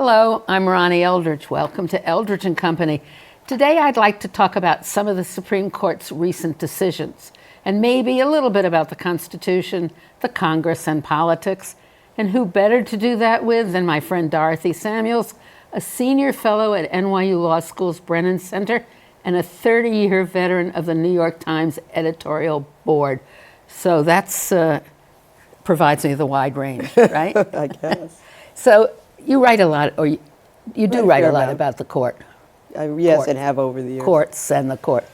Hello, I'm Ronnie Eldridge. Welcome to Eldridge and Company. Today I'd like to talk about some of the Supreme Court's recent decisions, and maybe a little bit about the Constitution, the Congress, and politics. And who better to do that with than my friend Dorothy Samuels, a senior fellow at NYU Law School's Brennan Center and a 30-year veteran of the New York Times editorial board. So that's provides me with a wide range, right? I guess. So you write a lot, or you do write a lot about the court. Yes, Court. and have over the years. Courts and the court.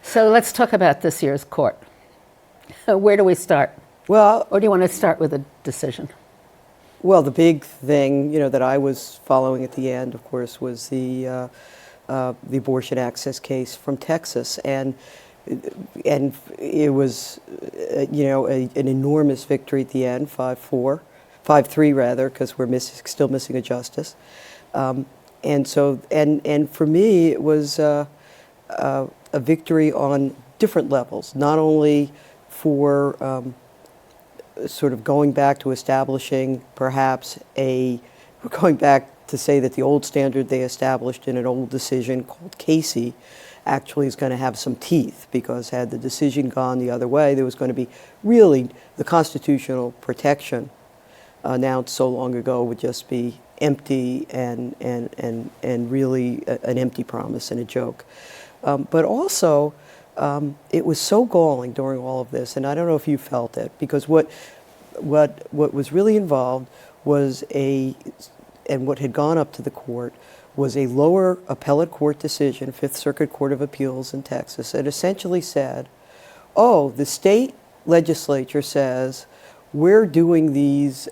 So let's talk about this year's court. Where do we start? Well, Or do you want to start with a decision? the big thing, that I was following at the end, of course, was the abortion access case from Texas, and it was, an enormous victory at the end, 5-3 rather, because we're still missing a justice. And so, and for me, it was a victory on different levels, not only for sort of going back to establishing perhaps going back to say that the old standard they established in an old decision called Casey actually is going to have some teeth, because had the decision gone the other way, there was going to be really the constitutional protection announced so long ago would just be empty and really an empty promise and a joke. But also, it was so galling during all of this, and I don't know if you felt it, because what was really involved was and what had gone up to the court was a lower appellate court decision, Fifth Circuit Court of Appeals in Texas, that essentially said, oh, the state legislature says we're doing these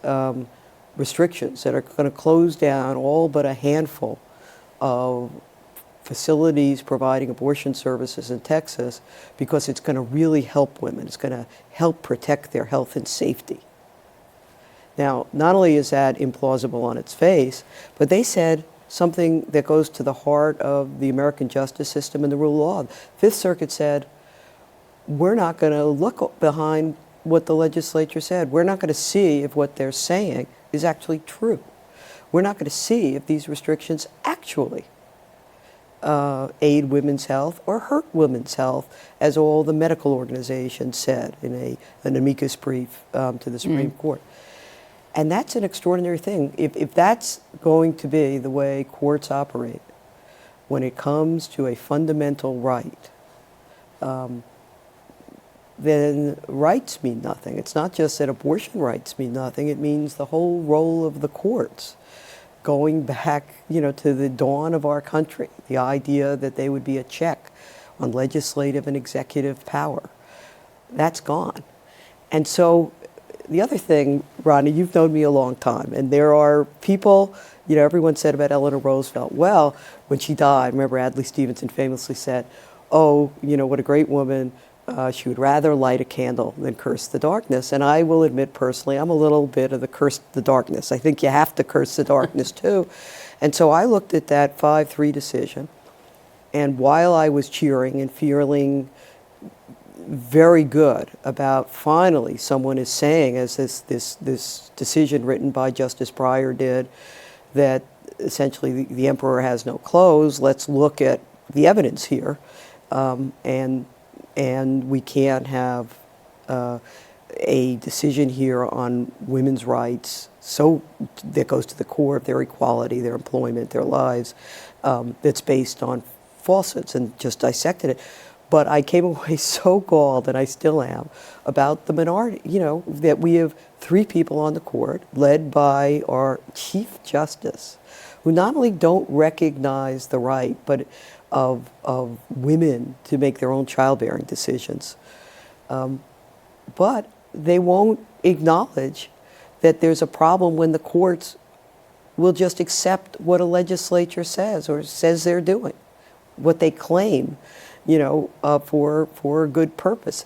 restrictions that are going to close down all but a handful of facilities providing abortion services in Texas because it's going to really help women. It's going to help protect their health and safety. Now, not only is that implausible on its face, but they said something that goes to the heart of the American justice system and the rule of law. Fifth Circuit said, we're not going to look behind what the legislature said. We're not going to see if what they're saying is actually true. We're not going to see if these restrictions actually aid women's health or hurt women's health, as all the medical organizations said in an amicus brief to the Supreme Court. And that's an extraordinary thing. If that's going to be the way courts operate when it comes to a fundamental right, then rights mean nothing. It's not just that abortion rights mean nothing. It means the whole role of the courts, going back, to the dawn of our country, the idea that they would be a check on legislative and executive power. That's gone. And so the other thing, Ronnie, you've known me a long time, and there are people, everyone said about Eleanor Roosevelt, well, when she died, remember Adlai Stevenson famously said, oh, what a great woman. She would rather light a candle than curse the darkness. And I will admit personally, I'm a little bit of the curse the darkness. I think you have to curse the darkness too. And so I looked at that 5-3 decision, and while I was cheering and feeling very good about finally someone is saying, as this decision written by Justice Breyer did, that essentially the emperor has no clothes, let's look at the evidence here, and we can't have a decision here on women's rights that goes to the core of their equality, their employment, their lives, that's based on falsehoods, and just dissected it. But I came away so galled, and I still am, about the minority, that we have 3 people on the court, led by our Chief Justice, who not only don't recognize the right of women to make their own childbearing decisions, but they won't acknowledge that there's a problem when the courts will just accept what a legislature says or says they're doing, what they claim, for a good purpose.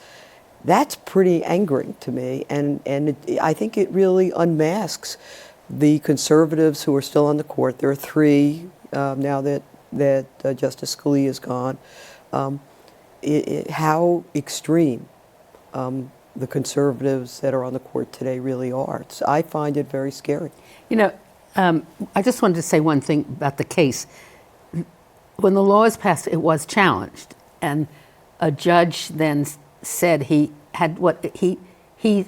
That's pretty angering to me, and I think it really unmasks the conservatives who are still on the court. There are 3 now that Justice Scalia is gone. How extreme the conservatives that are on the court today really are. I find it very scary. I just wanted to say one thing about the case. When the law was passed, it was challenged, and a judge then said he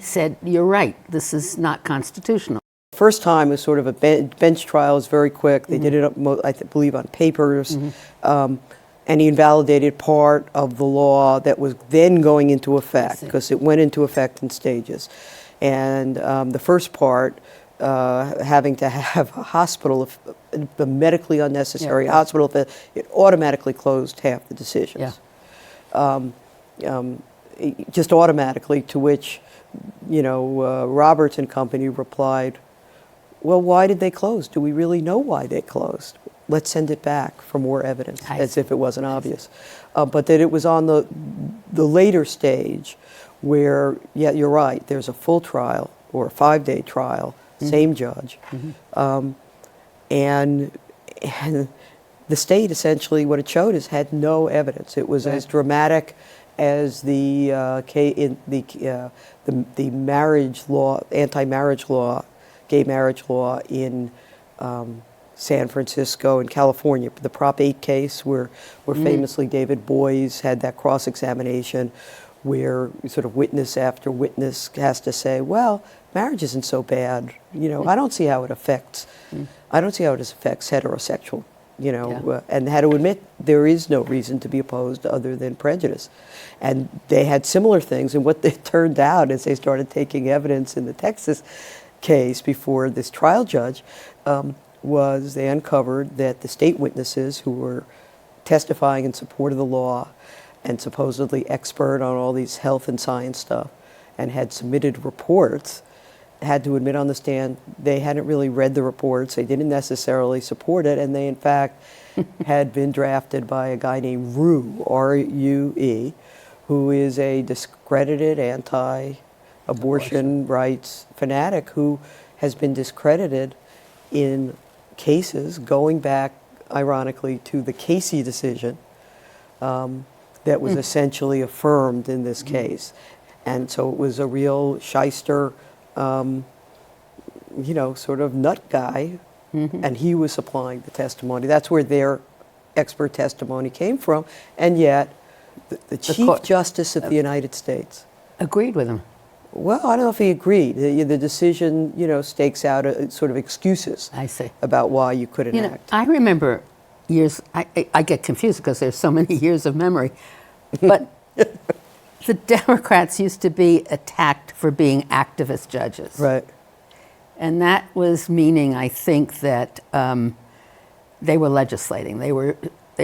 said, "You're right. This is not constitutional." First time was sort of a bench trial. It was very quick. They did it, I believe, on papers. And he invalidated part of the law that was then going into effect, because it went into effect in stages. And the first part, having to have a hospital, a medically unnecessary hospital, it automatically closed half the decisions. Just automatically, to which, Roberts and company replied, well, why did they close? Do we really know why they closed? Let's send it back for more evidence, as if it wasn't obvious. But that it was on the later stage where, you're right, there's a full trial or a 5-day trial, same judge. And the state essentially, what it showed is had no evidence. It was as dramatic as the marriage law, anti-marriage law, gay marriage law in San Francisco and California. The Prop 8 case where famously David Boies had that cross-examination where sort of witness after witness has to say, well, marriage isn't so bad. I don't see how it affects, heterosexual, and had to admit there is no reason to be opposed other than prejudice. And they had similar things, and what it turned out as they started taking evidence in the Texas case before this trial judge was they uncovered that the state witnesses who were testifying in support of the law and supposedly expert on all these health and science stuff and had submitted reports had to admit on the stand they hadn't really read the reports, they didn't necessarily support it, and they in fact had been drafted by a guy named Rue, R-U-E, who is a discredited anti-abortion rights fanatic who has been discredited in cases going back, ironically, to the Casey decision that was essentially affirmed in this case. And so it was a real shyster, sort of nut guy, and he was supplying the testimony. That's where their expert testimony came from, and yet the Chief Justice of the United States agreed with him. Well, I don't know if he agreed. The decision, stakes out sort of excuses about why you couldn't act. I remember years, I get confused because there's so many years of memory, but the Democrats used to be attacked for being activist judges. Right. And that was meaning, I think, that they were legislating. They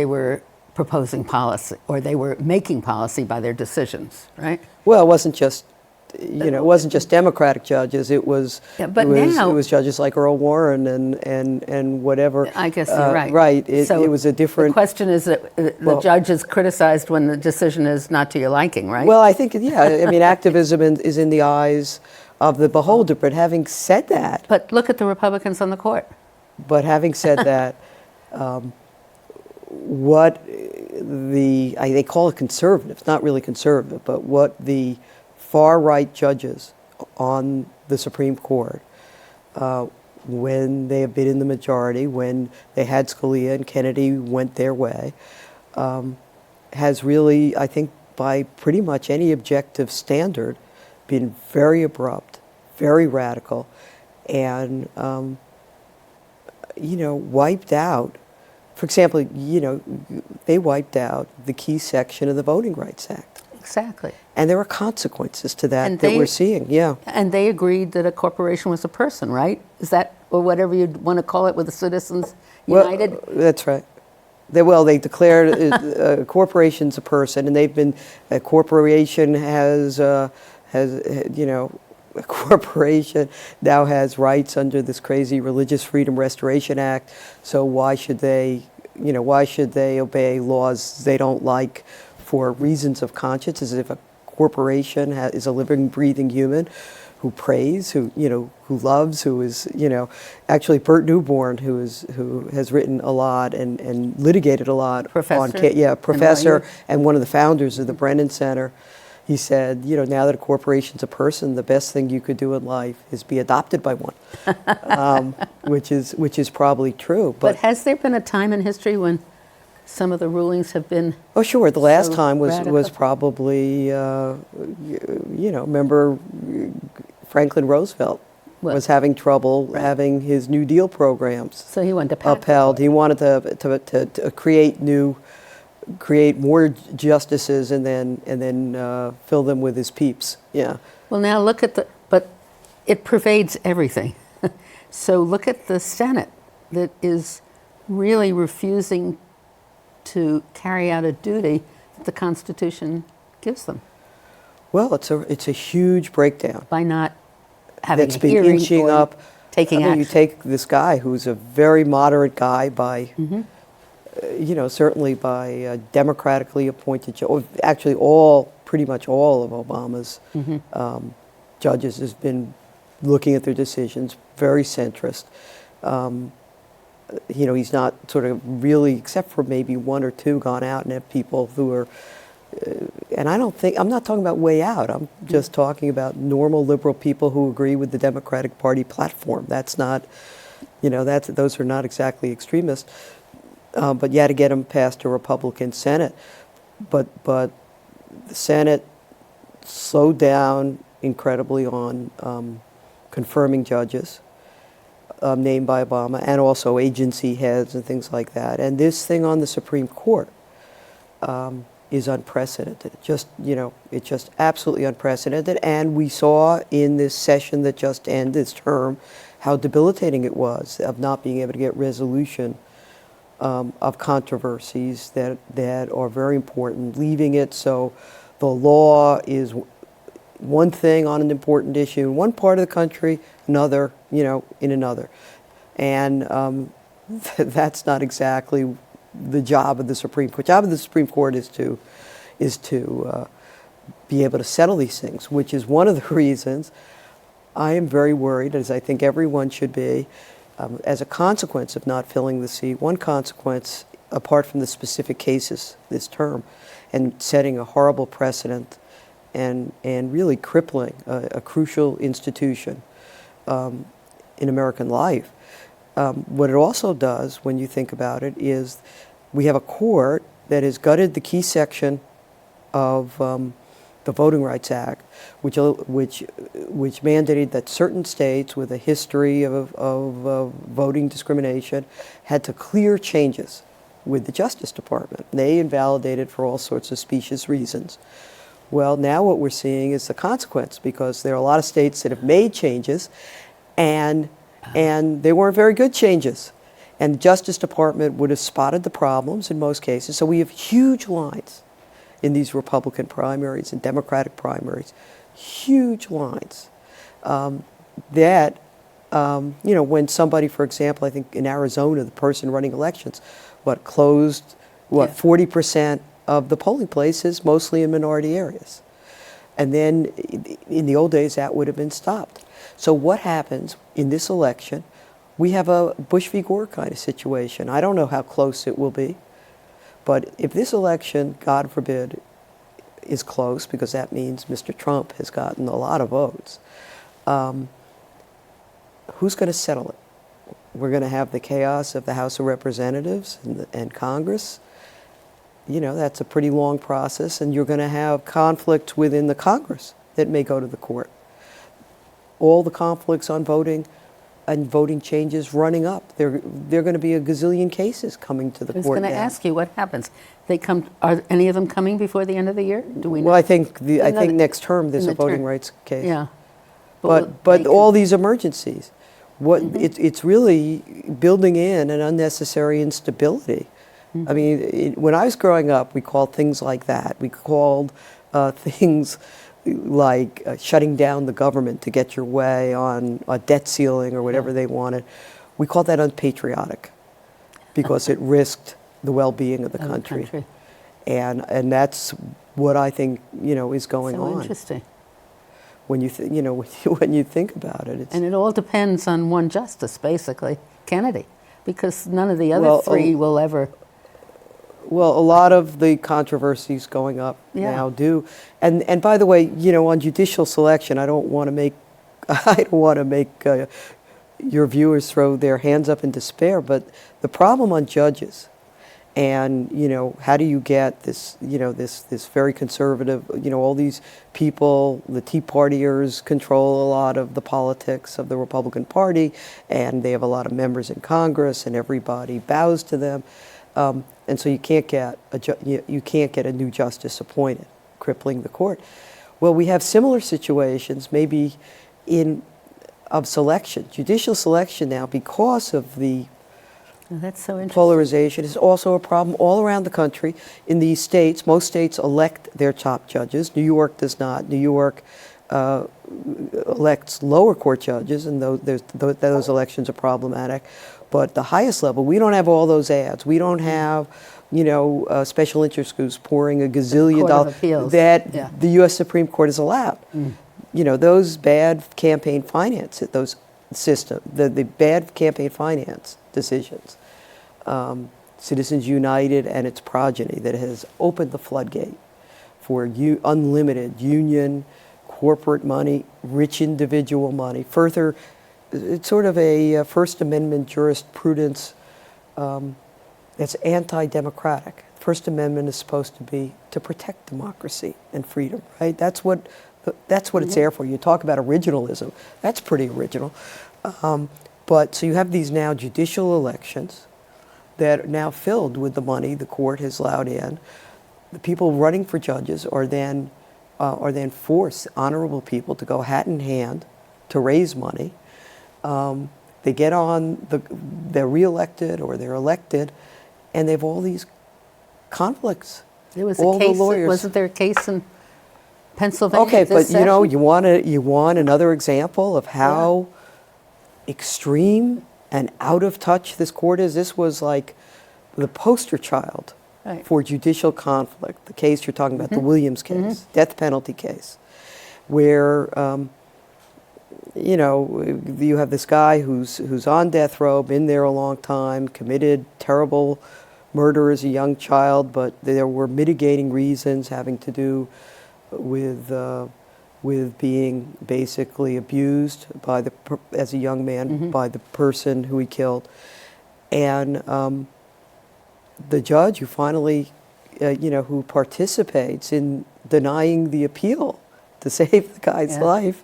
were proposing policy, or they were making policy by their decisions, right? Well, it wasn't just it wasn't just Democratic judges. It was it was judges like Earl Warren and whatever. I guess you're right. Right. It was a different. The question is that the judge is criticized when the decision is not to your liking, right? Well, I think activism is in the eyes of the beholder. But having said that, but look at the Republicans on the court. But having said that, what they call it conservative. It's not really conservative, but what the far-right judges on the Supreme Court, when they have been in the majority, when they had Scalia and Kennedy went their way, has really, I think, by pretty much any objective standard, been very abrupt, very radical, and, wiped out. For example, they wiped out the key section of the Voting Rights Act. Exactly. And there are consequences to that we're seeing, And they agreed that a corporation was a person, right? Is that, or whatever you want to call it, with the Citizens United? Well, that's right. They declared a corporation's a person, and a corporation a corporation now has rights under this crazy Religious Freedom Restoration Act, so why should they obey laws they don't like for reasons of conscience, as if a corporation is a living, breathing human who prays, who loves, who is, actually Burt Newborn, who has written a lot and litigated a lot. Professor? Professor, and one of the founders of the Brennan Center. he said, now that a corporation's a person, the best thing you could do in life is be adopted by one, which is probably true. But has there been a time in history when some of the rulings have been? Oh, sure. The last so time was radical? probably, remember Franklin Roosevelt What? was having trouble having his New Deal programs So he wanted to pass upheld. He wanted to create more justices and then fill them with his peeps. Yeah. Well, now look at but it pervades everything. So look at the Senate that is really refusing to carry out a duty that the Constitution gives them Well, it's a huge breakdown by not having that's a been hearing inching or up. taking I mean, you action. take this guy who's a very moderate guy by, certainly by democratically appointed, actually pretty much all of Obama's judges has been looking at their decisions, very centrist. He's not sort of really, except for maybe one or two, gone out and have people who are, and I'm not talking about way out, I'm just talking about normal liberal people who agree with the Democratic Party platform. That's not, those are not exactly extremists, but you had to get them past a Republican Senate. But the Senate slowed down incredibly on confirming judges named by Obama, and also agency heads and things like that. And this thing on the Supreme Court is unprecedented. It's just absolutely unprecedented. And we saw in this session that just ended, this term, how debilitating it was of not being able to get resolution of controversies that are very important, leaving it so the law is one thing on an important issue in one part of the country, another, in another. And that's not exactly the job of the Supreme Court. The job of the Supreme Court is to be able to settle these things, which is one of the reasons I am very worried, as I think everyone should be, as a consequence of not filling the seat. One consequence, apart from the specific cases this term, and setting a horrible precedent and really crippling a crucial institution in American life. What it also does, when you think about it, is we have a court that has gutted the key section of the Voting Rights Act, which mandated that certain states with a history of voting discrimination had to clear changes with the Justice Department. They invalidated for all sorts of specious reasons. Well, now what we're seeing is the consequence, because there are a lot of states that have made changes, and they weren't very good changes. And the Justice Department would have spotted the problems in most cases. So we have huge lines in these Republican primaries and Democratic primaries, huge lines that, when somebody, for example, I think in Arizona, the person running elections, closed, 40% of the polling places, mostly in minority areas. And then in the old days, that would have been stopped. So what happens in this election? We have a Bush v. Gore kind of situation. I don't know how close it will be. But if this election, God forbid, is close, because that means Mr. Trump has gotten a lot of votes, who's going to settle it? We're going to have the chaos of the House of Representatives and Congress. That's a pretty long process, and you're going to have conflict within the Congress that may go to the court. All the conflicts on voting and voting changes running up. There are going to be a gazillion cases coming to the I was court going to now. ask you what happens. Are any of them coming before the end of the year? Do we know? Well, I think Another- next term there's in a the voting term. rights case. Yeah. But all these emergencies, it's really building in an unnecessary instability. I mean, when I was growing up, we called things like that. We called things like shutting down the government to get your way on a debt ceiling or whatever they wanted. We called that unpatriotic because it risked the well-being of the country. And that's what I think is going So on. interesting. When you when you think about it, And it all depends on one justice, basically, Kennedy, because none of the other three will ever. Well, a lot of the controversies going up Yeah. now do. And by the way, on judicial selection, I don't want to make I don't want to make your viewers throw their hands up in despair, but the problem on judges and how do you get this very conservative, all these people, the Tea Partiers control a lot of the politics of the Republican Party, and they have a lot of members in Congress, and everybody bows to them. And so you can't get a new justice appointed, crippling the court. Well, we have similar situations, maybe of selection, judicial selection now, because of the Oh, that's so interesting. polarization is also a problem all around the country. In these states, most states elect their top judges. New York does not. New York elects lower court judges, and those elections are problematic. But the highest level, we don't have all those ads. We don't have, special interest groups pouring a gazillion Court of dollars Appeals. that Yeah. the U.S. Supreme Court has allowed. Those bad campaign finance, those system, the bad campaign finance decisions, Citizens United and its progeny, that has opened the floodgate for unlimited union, corporate money, rich individual money. Further, it's sort of a First Amendment jurisprudence that's anti-democratic. First Amendment is supposed to be to protect democracy and freedom, right? That's what it's there for. You talk about originalism. That's pretty original. But so you have these now judicial elections that are now filled with the money the court has allowed in. The people running for judges are then forced, honorable people, to go hat in hand to raise money. They get on, they're reelected or they're elected, and they have all these conflicts. There was all a case, the lawyers. wasn't there a case in Pennsylvania? Okay, this but session? you want another example of how extreme and out of touch this court is? This was like the poster child Right. for judicial conflict. The case you're talking about, the Williams case, death penalty case, where you have this guy who's on death row, been there a long time, committed terrible murder as a young child, but there were mitigating reasons having to do with being basically abused as a young man by the person who he killed, and the judge who finally, who participates in denying the appeal to save the guy's life.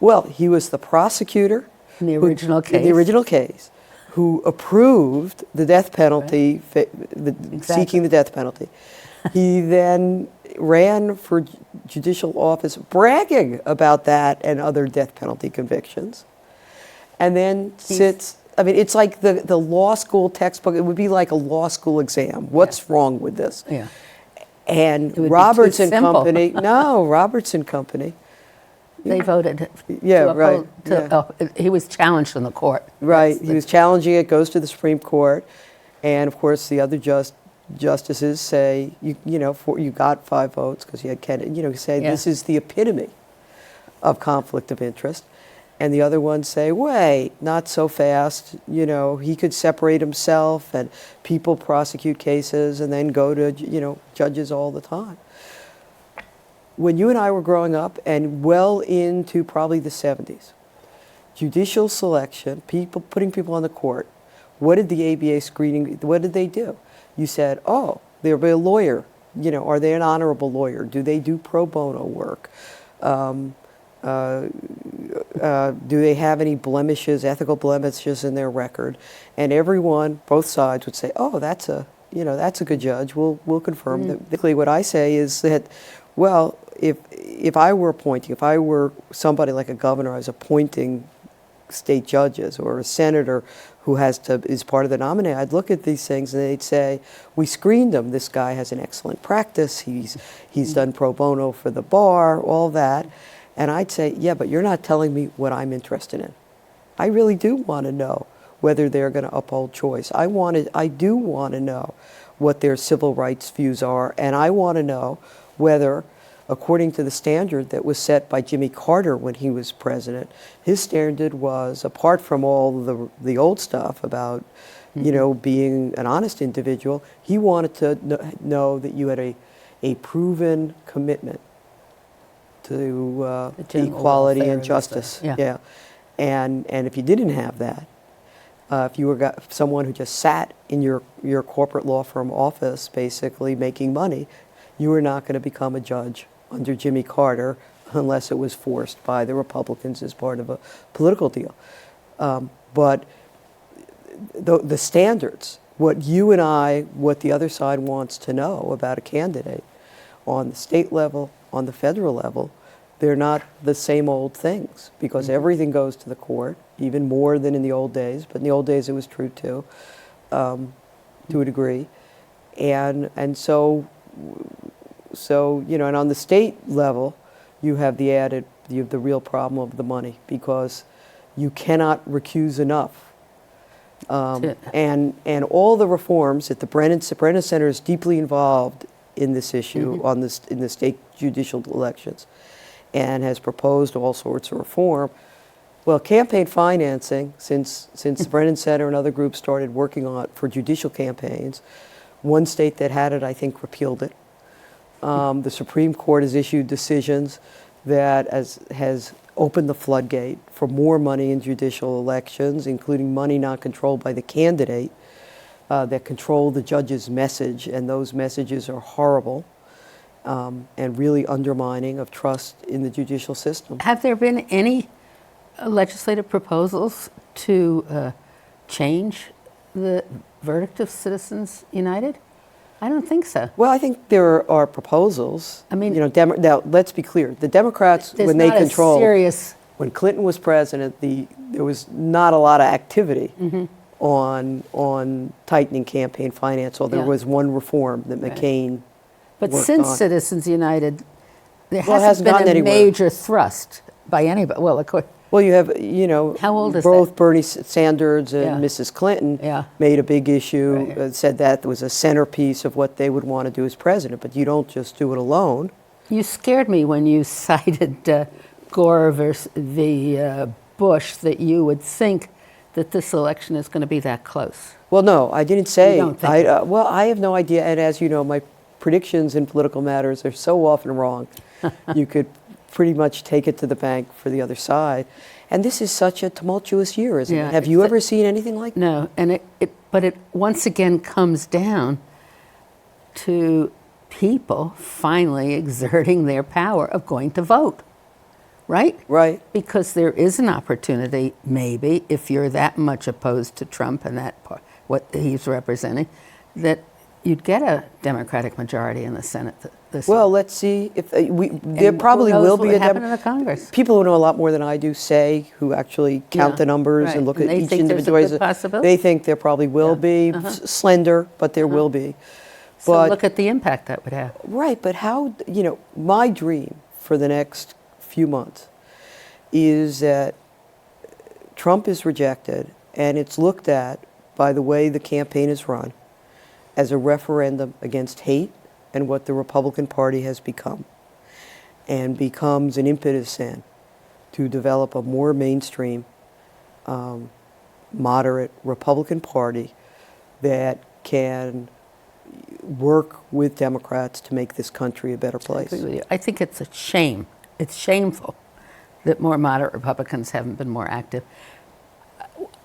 Well, he was the prosecutor In the original case. In the original case, who approved the death penalty, seeking the death penalty. He then ran for judicial office, bragging about that and other death penalty convictions, and then sits. I mean, it's like the law school textbook. It would be like a law school exam. What's wrong with this? Yeah. And would be too Roberts and simple. Company, no, Roberts and Company. They voted. Yeah, to right, uphold- he was challenged in the court. Right, That's he was challenging it, goes to the Supreme Court, and of course the other justices say, you got 5 votes because you had Kennedy, say Yeah. this is the epitome of conflict of interest. And the other ones say, wait, not so fast, he could separate himself, and people prosecute cases and then go to, judges all the time. When you and I were growing up, and well into probably the 70s, judicial selection, putting people on the court, what did the ABA screening, what did they do? You said, oh, they're a lawyer, are they an honorable lawyer? Do they do pro bono work? Do they have any blemishes, ethical blemishes in their record? And everyone, both sides would say, oh, that's a good judge, we'll confirm that. Basically what I say is that, well, if I were somebody like a governor, I was appointing state judges, or a senator who is part of the nominee, I'd look at these things and they'd say, we screened him. This guy has an excellent practice. He's done pro bono for the bar, all that. And I'd say, yeah, but you're not telling me what I'm interested in. I really do want to know whether they're going to uphold choice. I do want to know what their civil rights views are, and I want to know whether, according to the standard that was set by Jimmy Carter when he was president, his standard was, apart from all the old stuff about you know, being an honest individual, he wanted to know that you had a proven commitment to The general equality welfare and of the justice. state. Yeah. And if you didn't have that, if you were someone who just sat in your corporate law firm office, basically making money, you were not going to become a judge under Jimmy Carter unless it was forced by the Republicans as part of a political deal. But the standards, what you and I, what the other side wants to know about a candidate on the state level, on the federal level, they're not the same old things because everything goes to the court, even more than in the old days. But in the old days, it was true too, to a degree. And so you know, and on the state level, you have the real problem of the money because you cannot recuse enough. And all the reforms that the Brennan Center is deeply involved in this issue in the state judicial elections and has proposed all sorts of reform. Well, campaign financing, since the Brennan Center and other groups started working on it for judicial campaigns, one state that had it, I think, repealed it. The Supreme Court has issued decisions that has opened the floodgate for more money in judicial elections, including money not controlled by the candidate, that control the judge's message, and those messages are horrible and really undermining of trust in the judicial system. Have there been any legislative proposals to change the verdict of Citizens United? I don't think so. Well, I think there are proposals. I mean, you know, now let's be clear: the Democrats, there's when they not a controlled, serious. when Clinton was president, there was not a lot of activity on tightening campaign finance. Although Yeah. there was one reform that McCain But worked since on. Citizens United, there Well, it hasn't hasn't been gotten a anywhere. major thrust by anybody. Well, of course, Well, you have, you know, How old is both that? Bernie Sanders and Yeah. Mrs. Clinton Yeah. made a big issue, Right. said that was a centerpiece of what they would want to do as president. But you don't just do it alone. you scared me when you cited Gore versus Bush, that you would think that this election is going to be that close. Well, no, I didn't say. You don't think Well, I have no idea. And as you know, my predictions in political matters are so often wrong. You could pretty much take it to the bank for the other side. And this is such a tumultuous year, isn't Yeah, it? Have you ever seen anything like that? No, and but it once again comes down to people finally exerting their power of going to vote, right? Right. Because there is an opportunity, maybe, if you're that much opposed to Trump and what he's representing, that you'd get a Democratic majority in the Senate this Well, let's see if there and probably who knows will what be would a happen in the Congress. People who know a lot more than I do say, who actually count Yeah, the numbers right. and look And at they each think there's a individual. good possibility? They think there probably will be slender, but there will be. So But look at the impact that would have. right, but how, you know, my dream for the next few months is that Trump is rejected and it's looked at by the way the campaign is run as a referendum against hate and what the Republican Party has become, and becomes an impetus then to develop a more mainstream, moderate Republican Party that can work with Democrats to make this country a better place. I think it's a shame. It's shameful that more moderate Republicans haven't been more active.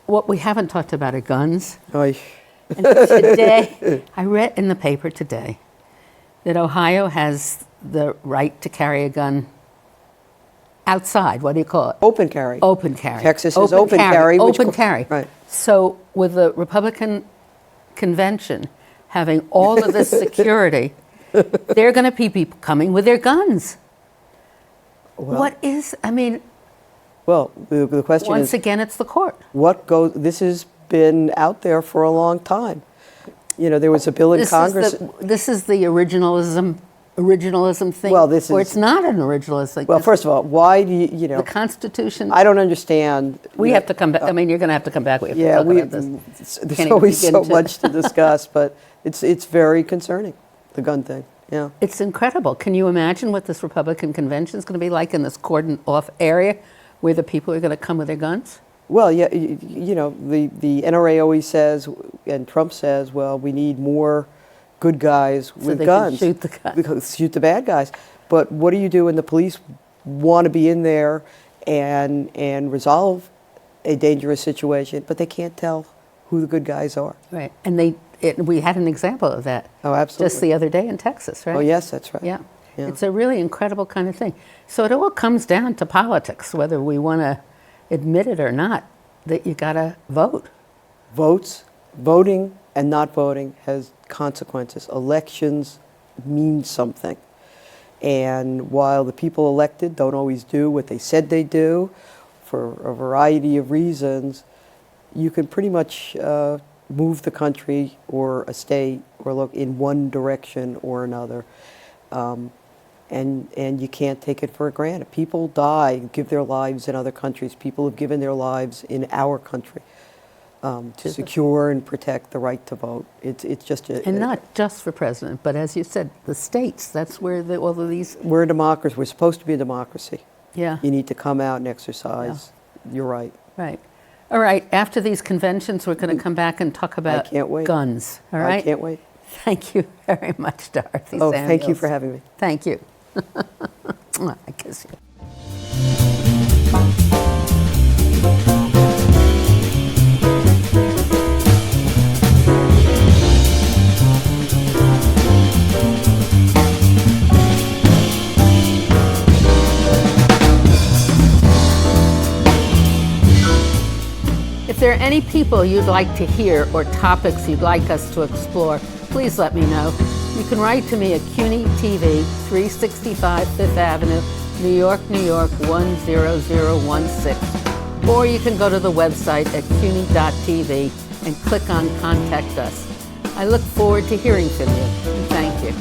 What we haven't talked about are guns. Oy. And today, I read in the paper today that Ohio has the right to carry a gun outside. What do you call it? Open carry. Open carry. Texas is open carry, which Open carry. right. So with the Republican convention having all of this security, there are going to be people coming with their guns. Well, What is, I mean, Well, the question once is, again, it's the court. what goes? This has been out there for a long time. You know, there was a bill in Congress. This is the originalism thing. Well, this or is- it's not an originalist thing. Well, This- first of all, why do you know? the Constitution. I don't understand. we have to come back. I mean, you're going to have to come back. We have Yeah, to talk about this. there's Can't always even so begin to- much to discuss, but it's very concerning, the gun thing. Yeah. It's incredible. Can you imagine what this Republican convention is going to be like in this cordoned off area where the people are going to come with their guns? Well, yeah, the NRA always says, and Trump says, well, we need more good guys with they can guns. shoot the guys. Because shoot the bad guys. But what do you do when the police want to be in there and resolve a dangerous situation, but they can't tell who the good guys are? Right. And we had an example of that. Oh, absolutely. Just the other day in Texas, right? Oh, yes, that's right. Yeah. Yeah. It's a really incredible kind of thing. So it all comes down to politics, whether we want to admit it or not, that you got to vote. Voting and not voting has consequences. Elections mean something. And while the people elected don't always do what they said they do, for a variety of reasons, you can pretty much move the country or a state or look in one direction or another. And you can't take it for granted. People die, give their lives in other countries. People have given their lives in our country to secure and protect the right to vote. It's just And not just for president, but as you said, the states, that's where all of these... We're a democracy. We're supposed to be a democracy. Yeah. You need to come out and exercise. You're right. Right. All right. After these conventions, we're going to come back and talk about can't wait. guns. All right? I can't wait. Thank you very much, Dorothy Oh, Samuels. thank you for having me. Thank you. I kiss you. If there are any people you'd like to hear or topics you'd like us to explore, please let me know. You can write to me at CUNY TV, 365 Fifth Avenue, New York, New York, 10016. Or you can go to the website at cuny.tv and click on Contact Us. I look forward to hearing from you. Thank you.